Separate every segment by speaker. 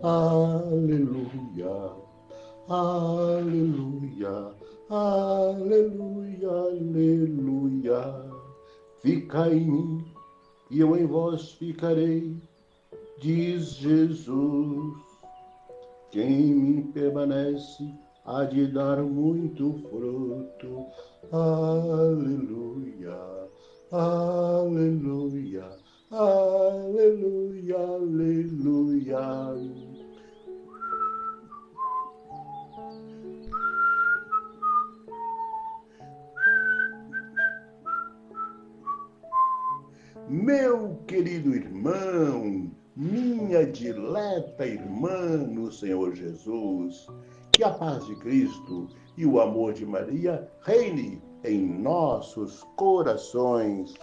Speaker 1: Aleluia, aleluia, aleluia, aleluia. Fica em mim e eu em vós ficarei, diz Jesus. Quem em mim permanece há de dar muito fruto. Aleluia, aleluia, aleluia, aleluia. Meu querido irmão, minha dileta irmã no Senhor Jesus, que a paz de Cristo e o amor de Maria reine em nossos corações.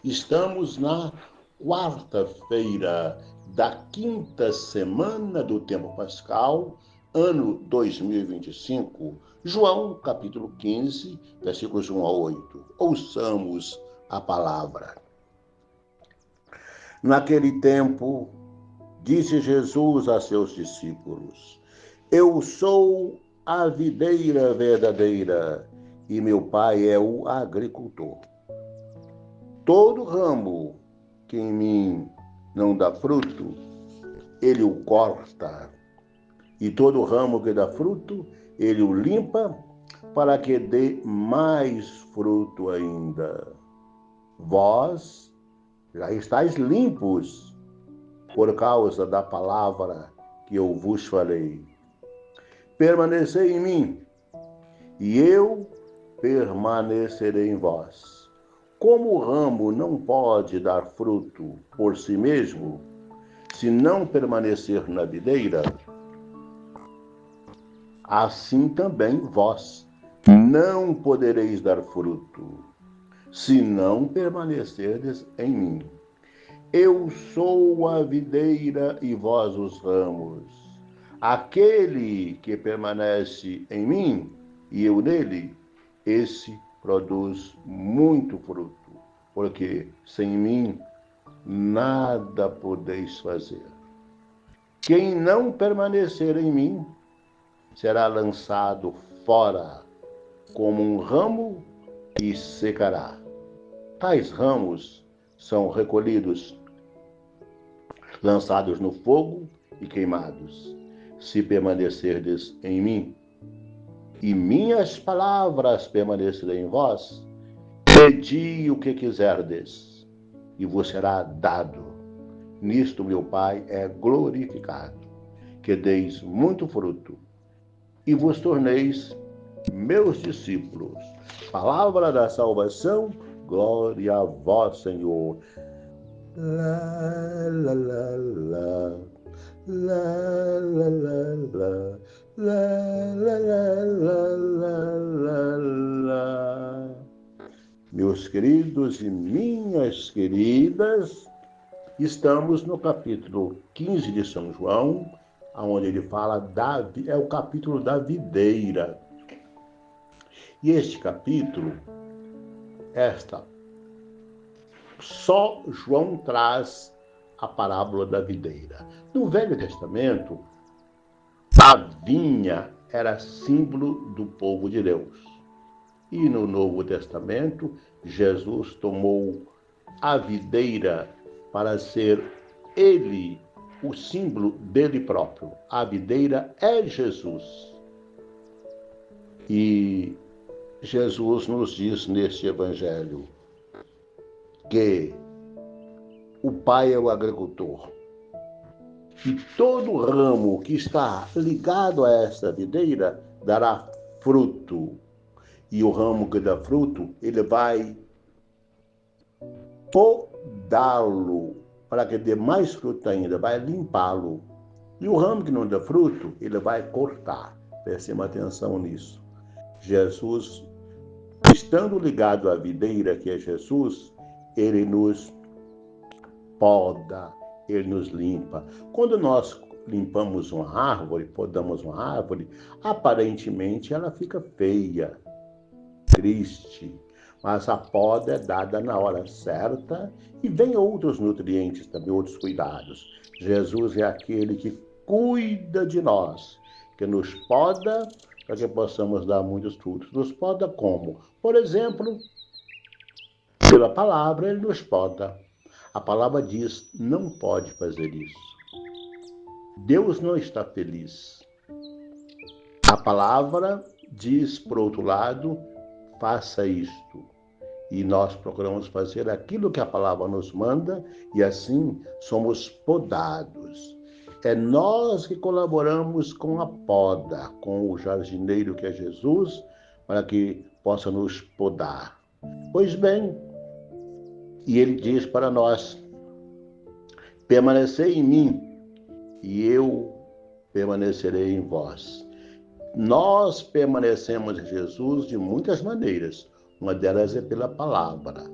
Speaker 1: Estamos na quarta-feira da quinta semana do tempo pascal, ano 2025, João capítulo 15, versículos 1 a 8. Ouçamos a palavra. Naquele tempo, disse Jesus a seus discípulos: Eu sou a videira verdadeira e meu Pai é o agricultor. Todo ramo que em mim não dá fruto, ele o corta. E todo ramo que dá fruto, ele o limpa para que dê mais fruto ainda. Vós já estáis limpos por causa da palavra que eu vos falei. Permanecei em mim, e eu permanecerei em vós. Como o ramo não pode dar fruto por si mesmo, se não permanecer na videira, assim também vós não podereis dar fruto, se não permanecerdes em mim. Eu sou a videira e vós os ramos. Aquele que permanece em mim e eu nele, esse produz muito fruto, porque sem mim nada podeis fazer. Quem não permanecer em mim será lançado fora como um ramo e secará. Tais ramos são recolhidos, lançados no fogo e queimados. Se permanecerdes em mim, e minhas palavras permanecerem em vós, pedi o que quiserdes, e vos será dado. Nisto meu Pai é glorificado, que deis muito fruto, e vos torneis meus discípulos. Palavra da salvação, glória a vós, Senhor. La, la, la, la. La, la, la, la. La, la, la, la, la, la. Meus queridos e minhas queridas, estamos no capítulo 15 de São João, onde ele fala é o capítulo da videira. E este capítulo, só João traz a parábola da videira. No Velho Testamento, a vinha era símbolo do povo de Deus. E no Novo Testamento, Jesus tomou a videira para ser ele o símbolo dele próprio. A videira é Jesus. E Jesus nos diz neste evangelho que o Pai é o agricultor. E todo ramo que está ligado a esta videira dará fruto. E o ramo que dá fruto, ele vai podá-lo para que dê mais fruto ainda, vai limpá-lo. E o ramo que não dá fruto, ele vai cortar. Prestem atenção nisso. Jesus, estando ligado à videira que é Jesus, ele nos poda, ele nos limpa. Quando nós limpamos uma árvore, podamos uma árvore, aparentemente ela fica feia, triste. mas a poda é dada na hora certa e vem outros nutrientes também, outros cuidados. Jesus é aquele que cuida de nós, que nos poda para que possamos dar muitos frutos. Nos poda como? Por exemplo, pela palavra ele nos poda. A palavra diz, não pode fazer isso. Deus não está feliz. A palavra diz, por outro lado, faça isto. E nós procuramos fazer aquilo que a palavra nos manda e assim somos podados. É nós que colaboramos com a poda, com o jardineiro que é Jesus, para que possa nos podar. Pois bem, e ele diz para nós, permanecei em mim e eu permanecerei em vós. Nós permanecemos em Jesus de muitas maneiras. Uma delas é pela palavra.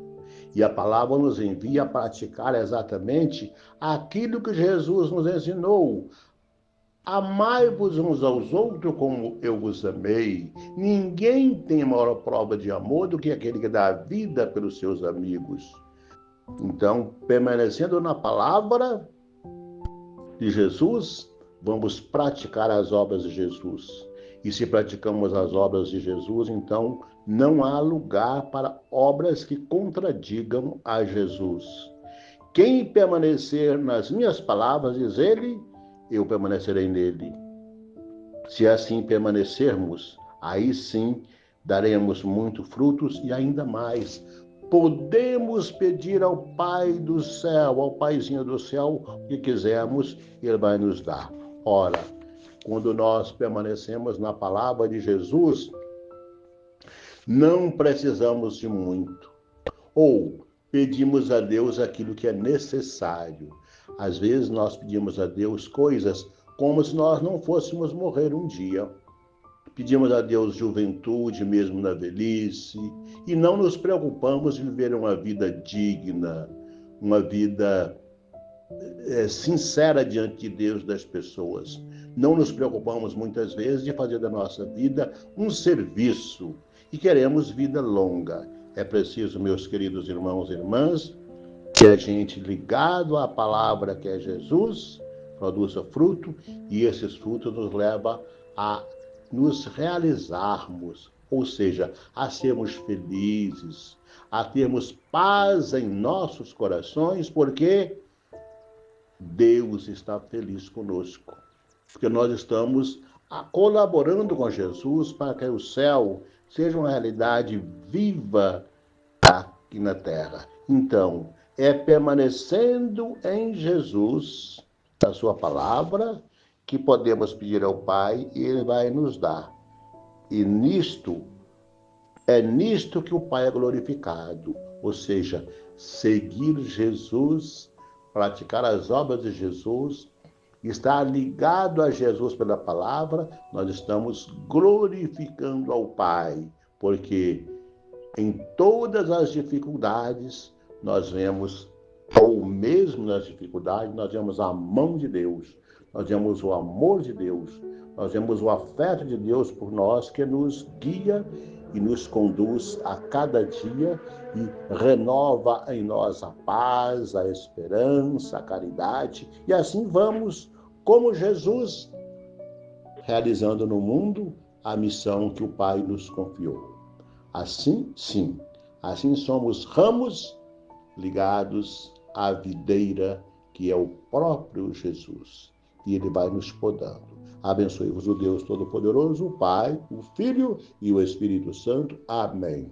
Speaker 1: E a palavra nos envia a praticar exatamente aquilo que Jesus nos ensinou. Amai-vos uns aos outros como eu vos amei. Ninguém tem maior prova de amor do que aquele que dá a vida pelos seus amigos. Então, permanecendo na palavra de Jesus, vamos praticar as obras de Jesus. E se praticamos as obras de Jesus, então não há lugar para obras que contradigam a Jesus. Quem permanecer nas minhas palavras, diz ele, eu permanecerei nele. Se assim permanecermos, aí sim daremos muitos frutos e ainda mais. Podemos pedir ao Pai do céu, ao Paizinho do céu, o que quisermos, ele vai nos dar. Ora, quando nós permanecemos na palavra de Jesus, não precisamos de muito. Ou pedimos a Deus aquilo que é necessário. Às vezes nós pedimos a Deus coisas como se nós não fôssemos morrer um dia. Pedimos a Deus juventude, mesmo na velhice, e não nos preocupamos de viver uma vida digna, uma vida sincera diante de Deus das pessoas. Não nos preocupamos muitas vezes de fazer da nossa vida um serviço e queremos vida longa. É preciso, meus queridos irmãos e irmãs, que a gente ligado à palavra que é Jesus produza fruto e esses frutos nos levam a nos realizarmos, ou seja, a sermos felizes, a termos paz em nossos corações, porque Deus está feliz conosco, porque nós estamos colaborando com Jesus para que o céu seja uma realidade viva aqui na terra. Então, é permanecendo em Jesus, a sua palavra, que podemos pedir ao Pai e Ele vai nos dar. E é nisto que o Pai é glorificado, ou seja, seguir Jesus, praticar as obras de Jesus, estar ligado a Jesus pela palavra, nós estamos glorificando ao Pai, porque em todas as dificuldades nós vemos, ou mesmo nas dificuldades, nós vemos a mão de Deus, nós vemos o amor de Deus, nós vemos o afeto de Deus por nós que nos guia e nos conduz a cada dia e renova em nós a paz, a esperança, a caridade. E assim vamos, como Jesus, realizando no mundo a missão que o Pai nos confiou. Assim, sim, assim somos ramos ligados à videira que é o próprio Jesus. E Ele vai nos podando. Abençoe-vos o Deus Todo-Poderoso, o Pai, o Filho e o Espírito Santo. Amém.